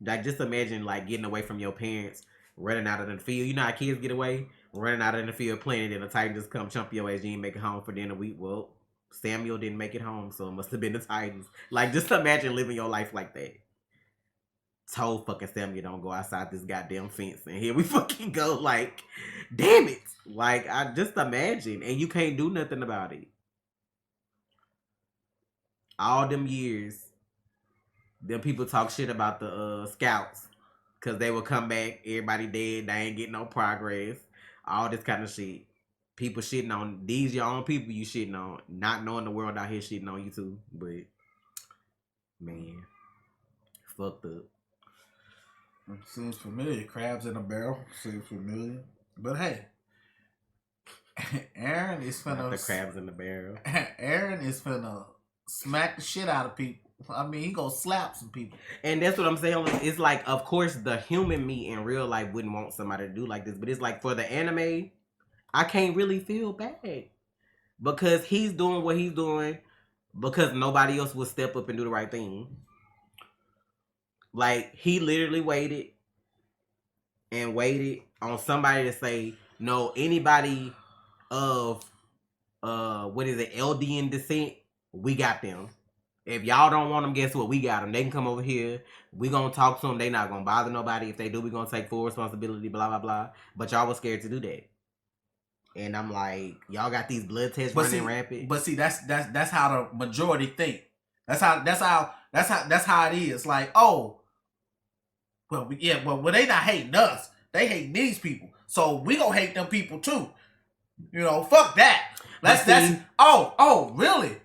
Like, just imagine, like, getting away from your parents, running out of the field. You know how kids get away? Running out in the field playing, and a Titan just come chump your ass, you ain't make it home for dinner week. Well, Samuel didn't make it home, so it must have been the Titans. Like, just imagine living your life like that. Told fucking Samuel don't go outside this goddamn fence, and here we fucking go. Like, damn it. Like, I just imagine, and you can't do nothing about it. All them years, them people talk shit about the scouts, because they would come back, everybody dead, they ain't getting no progress, all this kind of shit. People shitting on, these your own people you shitting on, not knowing the world out here shitting on you too. But, man, fucked up. It seems familiar. Crabs in a barrel seems familiar. But hey, Aaron is finna... Not the crabs in the barrel. Aaron is finna smack the shit out of people. I mean, he gonna slap some people. And that's what I'm saying. It's like, of course, the human me in real life wouldn't want somebody to do like this. But it's like, for the anime, I can't really feel bad. Because he's doing what he's doing because nobody else would step up and do the right thing. Like, he literally waited on somebody to say, no, anybody of, Eldian descent, we got them. If y'all don't want them, guess what? We got them. They can come over here. We gonna talk to them. They not gonna bother nobody. If they do, we gonna take full responsibility, blah, blah, blah. But y'all was scared to do that. And I'm like, y'all got these blood tests running rampant. But see, that's how the majority think. That's how it is. Like, oh, well, they not hating us. They hating these people. So we gonna hate them people too. You know, fuck that. That's oh really?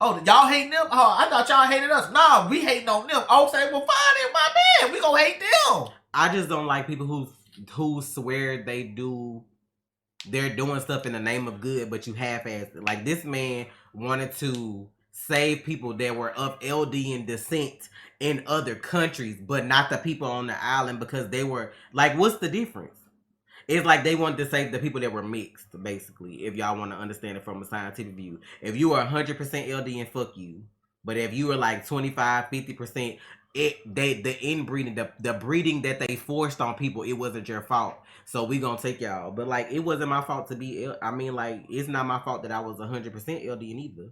Oh, y'all hating them? Oh, I thought y'all hated us. Nah, we hating on them. Oh, say, well, fine, it's my man. We gonna hate them. I just don't like people who swear they're doing stuff in the name of good, but you half-assed it. Like, this man wanted to save people that were of LD descent in other countries, but not the people on the island, because they were like, what's the difference? It's like they wanted to save the people that were mixed, basically, if y'all want to understand it from a scientific view. If you were 100% LD and fuck you, but if you were like 25, 50%, the inbreeding, the breeding that they forced on people, it wasn't your fault. So we gonna take y'all. But like, it wasn't my fault to be, I mean, like, it's not my fault that I was 100% LD either.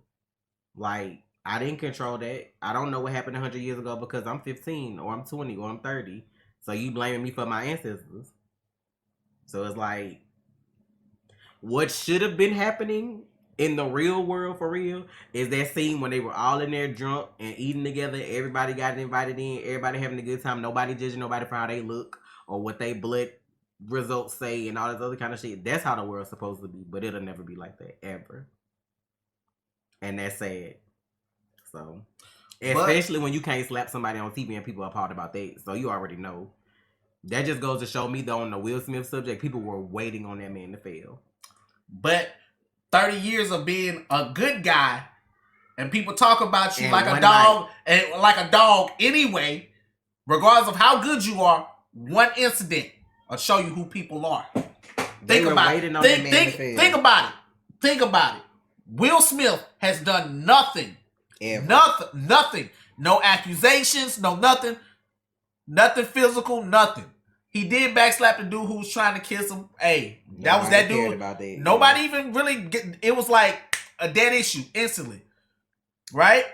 Like, I didn't control that. I don't know what happened 100 years ago because I'm 15 or I'm 20 or I'm 30. So you blaming me for my ancestors. So it's like, what should have been happening in the real world for real is that scene when they were all in there drunk and eating together. Everybody got invited in. Everybody having a good time. Nobody judging nobody for how they look or what they blood results say and all this other kind of shit. That's how the world's supposed to be. But it'll never be like that, ever. And that's sad. So, especially when you can't slap somebody on TV and people are appalled about that. So you already know. That just goes to show me, though, on the Will Smith subject, people were waiting on that man to fail. But 30 years of being a good guy, and people talk about you and like a dog, and like a dog anyway, regardless of how good you are, one incident will show you who people are. Think about it. Think about it. Think about it. Will Smith has done nothing. Ever. Nothing. No accusations, no nothing. Nothing physical, nothing. He did backslap the dude who was trying to kiss him. Hey, that was that dude. About that. Nobody even really it was like a dead issue instantly. Right?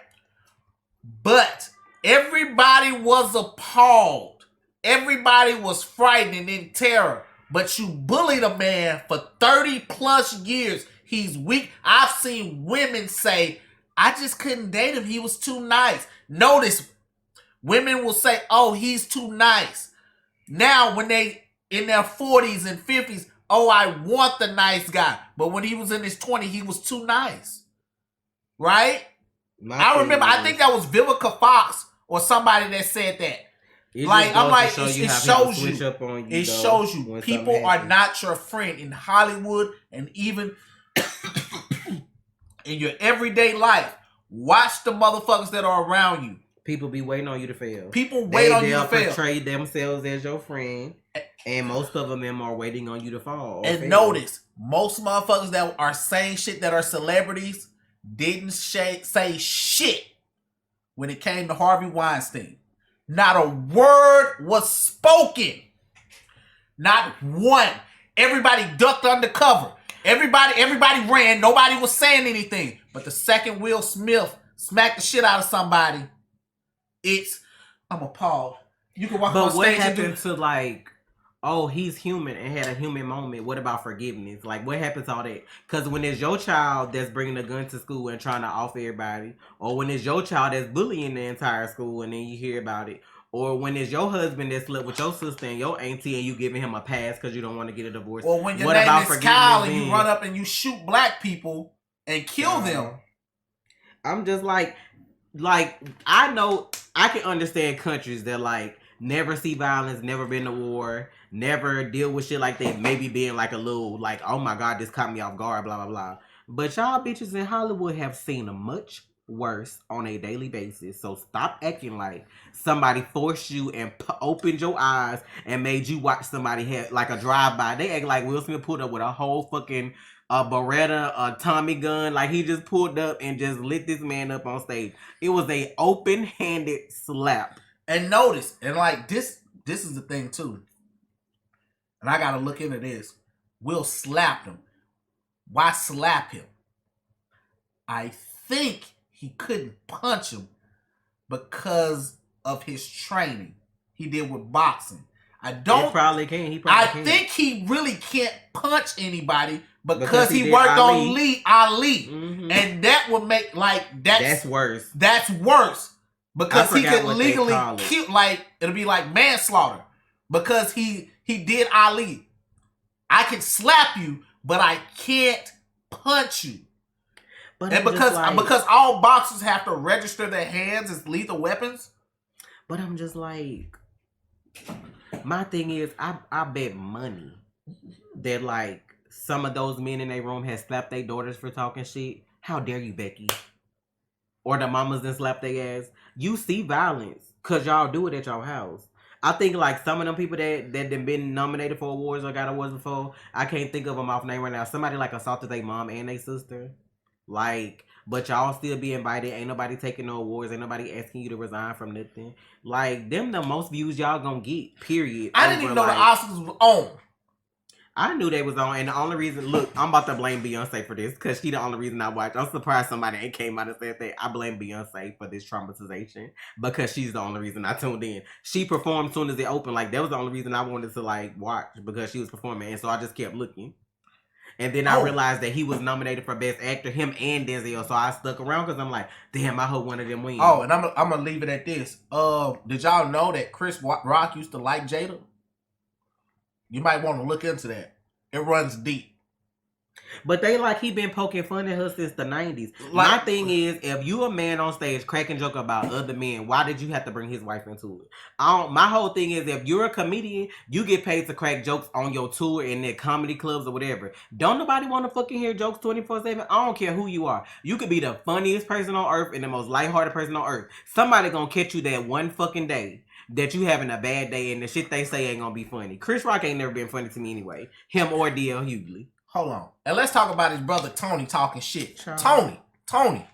But everybody was appalled. Everybody was frightened and in terror. But you bullied a man for 30 plus years. He's weak. I've seen women say, I just couldn't date him. He was too nice. Notice, women will say, oh, he's too nice. Now, when they in their 40s and 50s, oh, I want the nice guy. But when he was in his 20s, he was too nice. Right? I remember, I think that was Vivica Fox or somebody that said that. It shows you people are not your friend in Hollywood and even in your everyday life. Watch the motherfuckers that are around you. People be waiting on you to fail. People wait on you to fail. They'll portray themselves as your friend, and most of them are waiting on you to fall. And fail. Notice, most motherfuckers that are saying shit that are celebrities didn't say shit when it came to Harvey Weinstein. Not a word was spoken. Not one. Everybody ducked under cover. Everybody ran. Nobody was saying anything. But the second Will Smith smacked the shit out of somebody, I'm appalled. You can walk on stage. But what happened to like, oh, he's human and had a human moment? What about forgiveness? Like, what happens to all that? Because when it's your child that's bringing a gun to school and trying to off everybody, or when it's your child that's bullying the entire school and then you hear about it, or when it's your husband that slept with your sister and your auntie and you giving him a pass because you don't want to get a divorce. Or when your name is Kyle and you run up and you shoot black people and kill them. I'm just like I know I can understand countries that like never see violence, never been to war, never deal with shit like that, maybe being like a little like, oh my God, this caught me off guard, blah, blah, blah. But y'all bitches in Hollywood have seen a much worse on a daily basis. So stop acting like somebody forced you and opened your eyes and made you watch somebody have like a drive-by. They act like Will Smith pulled up with a whole fucking Beretta, a Tommy gun. Like he just pulled up and just lit this man up on stage. It was a open-handed slap. And notice, and like this is the thing too. And I gotta look into this. Will slapped him. Why slap him? I think he couldn't punch him because of his training he did with boxing. I think he really can't punch anybody because he worked on Ali. Mm-hmm. And that would make that's worse. That's worse. Because he could legally kill, like, it'll be like manslaughter. Because he did Ali. I can slap you, but I can't punch you. But And I'm just like, because all boxers have to register their hands as lethal weapons. But I'm just like, my thing is, I bet money that like some of those men in their room has slapped their daughters for talking shit. How dare you, Becky? Or the mamas that slap their ass. You see violence because y'all do it at your house. I think like some of them people that been nominated for awards or got awards before, I can't think of them off name right now. Somebody like assaulted their mom and their sister. Like, but y'all still be invited. Ain't nobody taking no awards. Ain't nobody asking you to resign from nothing. Like, them the most views y'all gonna get, period. I didn't even know the Oscars was on. I knew they was on, and the only reason, look, I'm about to blame Beyonce for this, because she the only reason I watched. I'm surprised somebody ain't came out and said that. I blame Beyonce for this traumatization, because she's the only reason I tuned in. She performed soon as it opened. Like, that was the only reason I wanted to, like, watch, because she was performing, and so I just kept looking. And then I realized that he was nominated for Best Actor, him and Denzel, so I stuck around, because I'm like, damn, I hope one of them wins. Oh, and I'm gonna leave it at this. Did y'all know that Chris Rock used to like Jada? You might want to look into that. It runs deep. But they like he been poking fun at her since the 90s. Like, my thing is, if you a man on stage cracking joke about other men, why did you have to bring his wife into it? My whole thing is, if you're a comedian, you get paid to crack jokes on your tour in their comedy clubs or whatever. Don't nobody want to fucking hear jokes 24/7. I don't care who you are. You could be the funniest person on earth and the most lighthearted person on earth. Somebody gonna catch you that one fucking day that you having a bad day and the shit they say ain't gonna be funny. Chris Rock ain't never been funny to me anyway. Him or D.L. Hughley. Hold on. And let's talk about his brother Tony talking shit. Tony,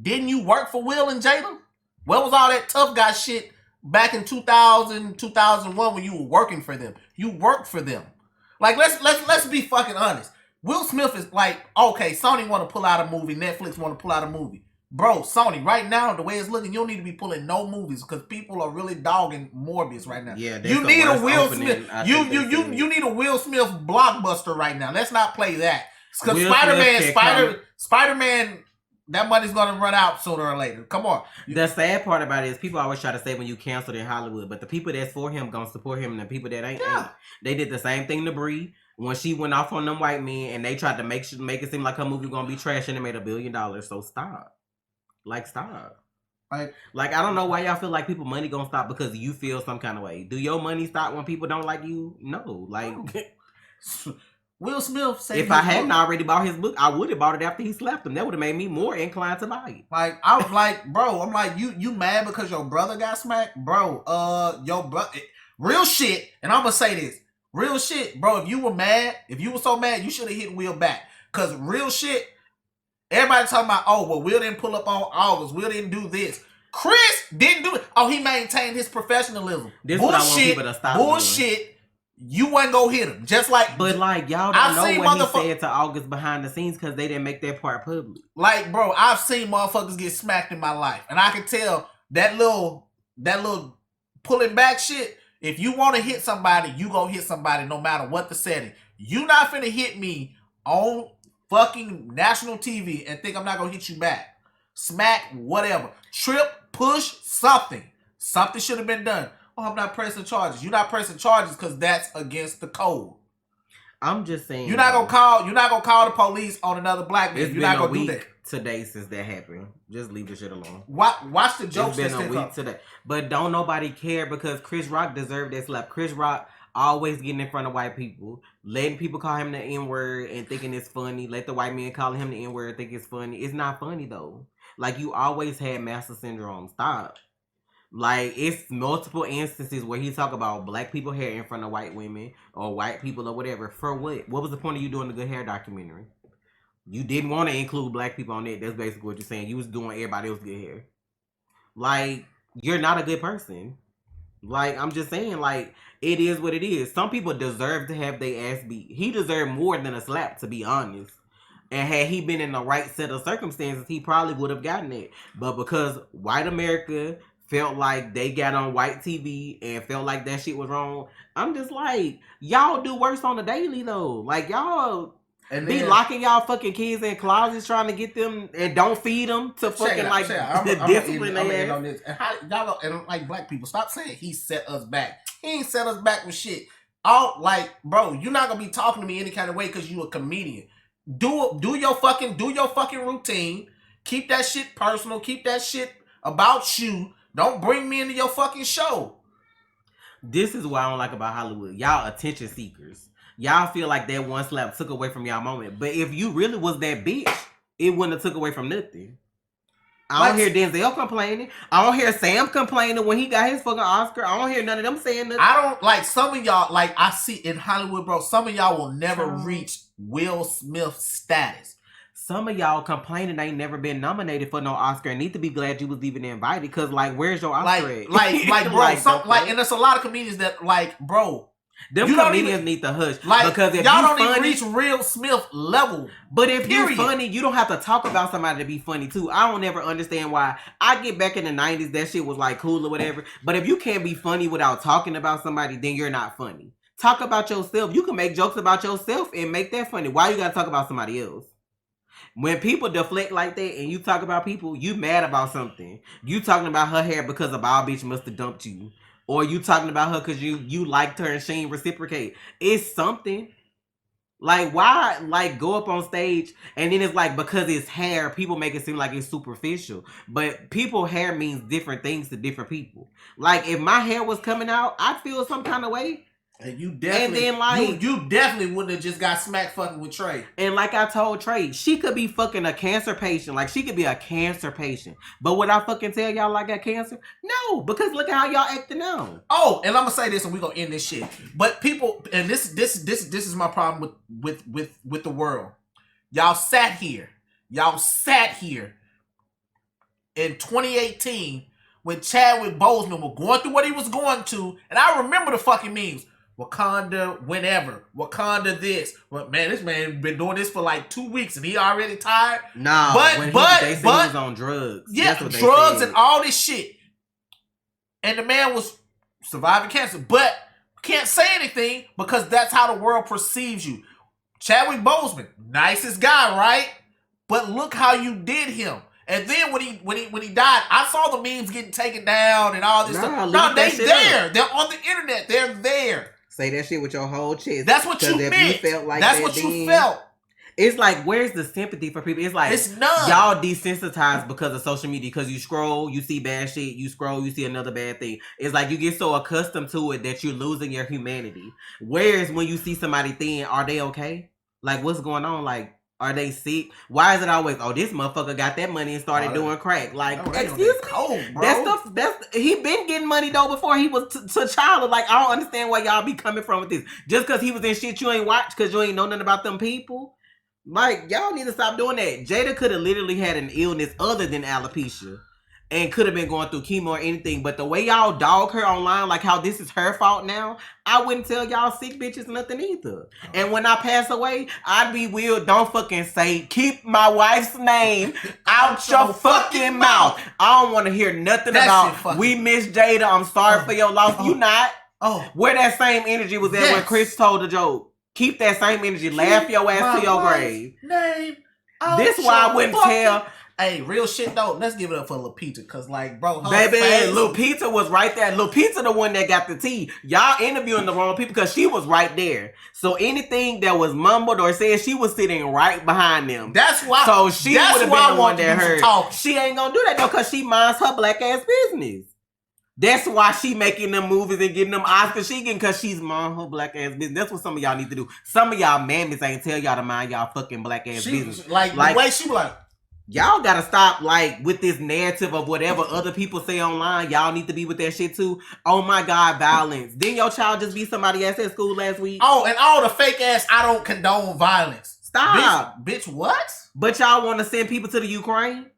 didn't you work for Will and Jada? Where was all that tough guy shit back in 2000, 2001 when you were working for them? You worked for them. Like, let's be fucking honest. Will Smith is like, okay, Sony want to pull out a movie, Netflix want to pull out a movie. Bro, Sony, right now, the way it's looking, you don't need to be pulling no movies because people are really dogging Morbius right now. Yeah, you need a Will Smith. You need a Will Smith blockbuster right now. Let's not play that. Because Spider-Man, that money's gonna run out sooner or later. Come on. The sad part about it is people always try to say when you canceled in Hollywood, but the people that's for him gonna support him, and the people that ain't. They did the same thing to Brie when she went off on them white men, and they tried to make it seem like her movie gonna be trash, and it made $1 billion. So stop. Like, stop. Like, I don't know why y'all feel like people money gonna stop because you feel some kind of way. Do your money stop when people don't like you? No. Like, Will Smith said if I hadn't already bought his book, I would have bought it after he slapped him. That would have made me more inclined to buy it. Like, I was like, bro, I'm like, you mad because your brother got smacked? Bro, your brother, real shit, and I'm gonna say this. Real shit, bro, if you were so mad, you should have hit Will back. Cause real shit, everybody talking about, oh, well, Will didn't pull up on August. Will didn't do this. Chris didn't do it. Oh, he maintained his professionalism. This bullshit. What I want people to stop bullshit. Doing. You wasn't go hit him. Just like. But like, y'all don't know what he said to August behind the scenes because they didn't make that part public. Like, bro, I've seen motherfuckers get smacked in my life. And I can tell that little pulling back shit. If you want to hit somebody, you gonna hit somebody no matter what the setting. You not finna hit me on fucking national TV and think I'm not gonna hit you back. Smack, whatever. Trip, push, something. Something should have been done. Oh, I'm not pressing charges. You're not pressing charges because that's against the code. I'm just saying. You're not gonna call the police on another black man. You're not gonna do that. Today since that happened. Just leave the shit alone. Watch the jokes. It's been a week today. But don't nobody care because Chris Rock deserved that slap. Chris Rock always getting in front of white people, letting people call him the N-word and thinking it's funny. Let the white man call him the N-word and think it's funny. It's not funny though. Like, you always had master syndrome. Stop. Like, it's multiple instances where he talk about black people hair in front of white women or white people or whatever. For what? What was the point of you doing the Good Hair documentary? You didn't want to include black people on it. That's basically what you're saying. You was doing everybody else's good hair. Like, you're not a good person. Like, I'm just saying, like, it is what it is. Some people deserve to have their ass beat. He deserved more than a slap, to be honest. And had he been in the right set of circumstances, he probably would have gotten it. But because white America felt like they got on white TV and felt like that shit was wrong, I'm just like, y'all do worse on the daily, though. Like, y'all be locking y'all fucking kids in closets trying to get them and don't feed them to fucking discipline their ass. On this. And how, y'all and like black people, stop saying he set us back. He ain't set us back with shit. All like, bro, you're not gonna be talking to me any kind of way because you a comedian. Do your fucking routine. Keep that shit personal. Keep that shit about you. Don't bring me into your fucking show. This is what I don't like about Hollywood. Y'all attention seekers. Y'all feel like that one slap took away from y'all moment. But if you really was that bitch, it wouldn't have took away from nothing. I don't hear Denzel complaining. I don't hear Sam complaining when he got his fucking Oscar. I don't hear none of them saying nothing. I don't like some of y'all. Like I see in Hollywood, bro. Some of y'all will never reach Will Smith status. Some of y'all complaining ain't never been nominated for no Oscar and need to be glad you was even invited. Cause like, where's your Oscar at? Like, bro. And there's a lot of comedians that like, bro. Them comedians need to hush. Like, because if y'all you don't funny, even reach Will Smith level. But if you're funny, you don't have to talk about somebody to be funny too. I don't ever understand why. I get back in the 90s, that shit was like cool or whatever. But if you can't be funny without talking about somebody, then you're not funny. Talk about yourself. You can make jokes about yourself and make that funny. Why you gotta talk about somebody else? When people deflect like that and you talk about people, you mad about something. You talking about her hair because a bald bitch must have dumped you. Or you talking about her because you liked her and she ain't reciprocate. It's something. Like, why, like, go up on stage and then it's like, because it's hair, people make it seem like it's superficial. But people's hair means different things to different people. Like, if my hair was coming out, I'd feel some kind of way. And you definitely, and then like, you definitely wouldn't have just got smacked fucking with Trey. And like I told Trey, she could be fucking a cancer patient. Like, she could be a cancer patient. But would I fucking tell y'all I got cancer? No, because look at how y'all acting now. Oh, and I'm gonna say this, and we gonna end this shit. But people, and this is my problem with the world. Y'all sat here in 2018 when Chadwick Boseman was going through what he was going to, and I remember the fucking memes. Wakanda, whenever. Wakanda this. But man, this man been doing this for like 2 weeks and he already tired. Nah, they said he was on drugs. Yeah, drugs and all this shit. And the man was surviving cancer. But can't say anything because that's how the world perceives you. Chadwick Boseman, nicest guy, right? But look how you did him. And then when he died, I saw the memes getting taken down and all this stuff. No, they there. They're on the internet. They're there. Say that shit with your whole chest. That's what you meant. You felt like that's what you felt. It's like, where's the sympathy for people? It's like, it's none. Y'all desensitized because of social media. Because you scroll, you see bad shit. You scroll, you see another bad thing. It's like you get so accustomed to it that you're losing your humanity. Whereas when you see somebody thin, are they okay? Like, what's going on? Like, are they sick? Why is it always, oh, this motherfucker got that money and started doing crack? Like, excuse me? Cold, bro. He been getting money though before he was to child. Like, I don't understand where y'all be coming from with this. Just because he was in shit you ain't watched because you ain't know nothing about them people. Like, y'all need to stop doing that. Jada could have literally had an illness other than alopecia and could have been going through chemo or anything. But the way y'all dog her online, like how this is her fault now, I wouldn't tell y'all sick bitches nothing either. And when I pass away, I'd be weird. Don't fucking say, keep my wife's name out your fucking mouth. I don't want to hear nothing about, we miss Jada, I'm sorry for your loss. You not. Where that same energy was at when Chris told the joke. Keep that same energy. Laugh your ass to your grave. This why I wouldn't tell. Hey, real shit though. Let's give it up for Lupita, cause like, bro, baby, Lupita was right there. Lupita the one that got the tea. Y'all interviewing the wrong people because she was right there. So anything that was mumbled or said, she was sitting right behind them. That's why. So she would have been the one that heard. She ain't gonna do that though, cause she minds her black ass business. That's why she making them movies and getting them Oscars. She getting because she's mind her black ass business. That's what some of y'all need to do. Some of y'all mammies ain't tell y'all to mind y'all fucking black ass business. Like the way she like. Y'all gotta stop, like, with this narrative of whatever other people say online. Y'all need to be with that shit, too. Oh, my God, violence. Didn't your child just be somebody else at school last week? Oh, and all the fake ass, I don't condone violence. Stop. Bitch, what? But y'all want to send people to the Ukraine?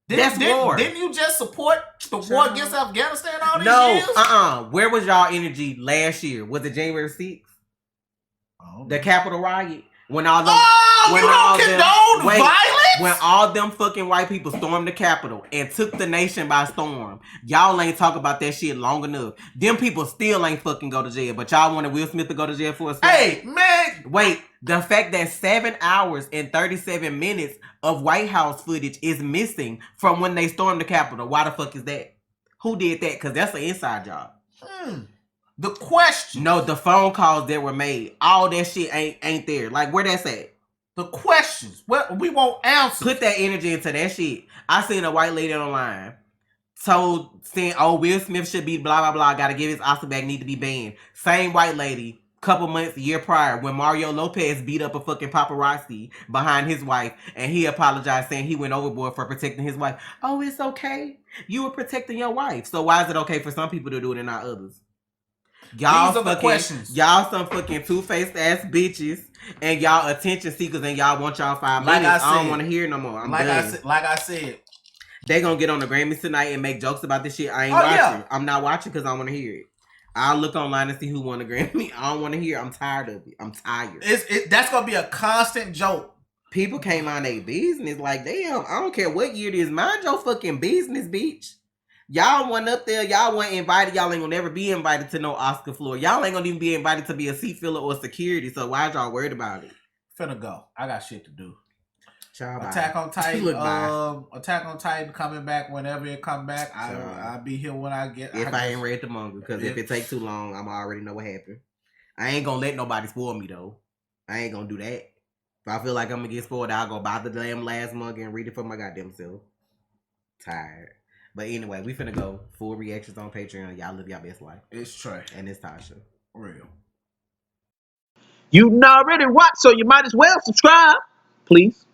That's war. Didn't you just support the war against Afghanistan all these years? No, Where was y'all energy last year? Was it January 6th? Oh, the Capitol riot? When all them, you don't condone violence? When all them fucking white people stormed the Capitol and took the nation by storm, y'all ain't talk about that shit long enough. Them people still ain't fucking go to jail, but y'all wanted Will Smith to go to jail for a second. Hey, man! Wait, the fact that 7 hours and 37 minutes of White House footage is missing from when they stormed the Capitol. Why the fuck is that? Who did that? Because that's an inside job. The question. No, the phone calls that were made. All that shit ain't there. Like, where that's at? The questions. Well, we want answers. Put that energy into that shit. I seen a white lady online saying, "Oh, Will Smith should be blah blah blah. Got to give his Oscar back. Need to be banned." Same white lady, couple months, a year prior, when Mario Lopez beat up a fucking paparazzi behind his wife, and he apologized saying he went overboard for protecting his wife. Oh, it's okay. You were protecting your wife. So why is it okay for some people to do it and not others? Y'all These are the questions. Y'all some fucking two-faced ass bitches, and y'all attention seekers, and y'all want y'all 5 minutes. I don't want to hear no more. I'm done. Like I said, they gonna get on the Grammys tonight and make jokes about this shit. I ain't watching. Yeah. I'm not watching because I want to hear it. I'll look online and see who won the Grammy. I don't want to hear. I'm tired of it. I'm tired. That's gonna be a constant joke. People came on their business like, damn. I don't care what year it is. Mind your fucking business, bitch. Y'all went up there. Y'all weren't invited. Y'all ain't gonna never be invited to no Oscar floor. Y'all ain't gonna even be invited to be a seat filler or security. So why y'all worried about it? Finna go. I got shit to do. Child, Attack on Titan. Attack on Titan coming back whenever it come back. I'll be here when I get. If I ain't read the manga, because if it take too long, I'm already know what happened. I ain't gonna let nobody spoil me though. I ain't gonna do that. If I feel like I'm gonna get spoiled, I'll go buy the damn last manga and read it for my goddamn self. Tired. But anyway, we finna go full reactions on Patreon. Y'all live y'all best life. It's Trey. And it's Tasha. Real. You already watched, so you might as well subscribe, please.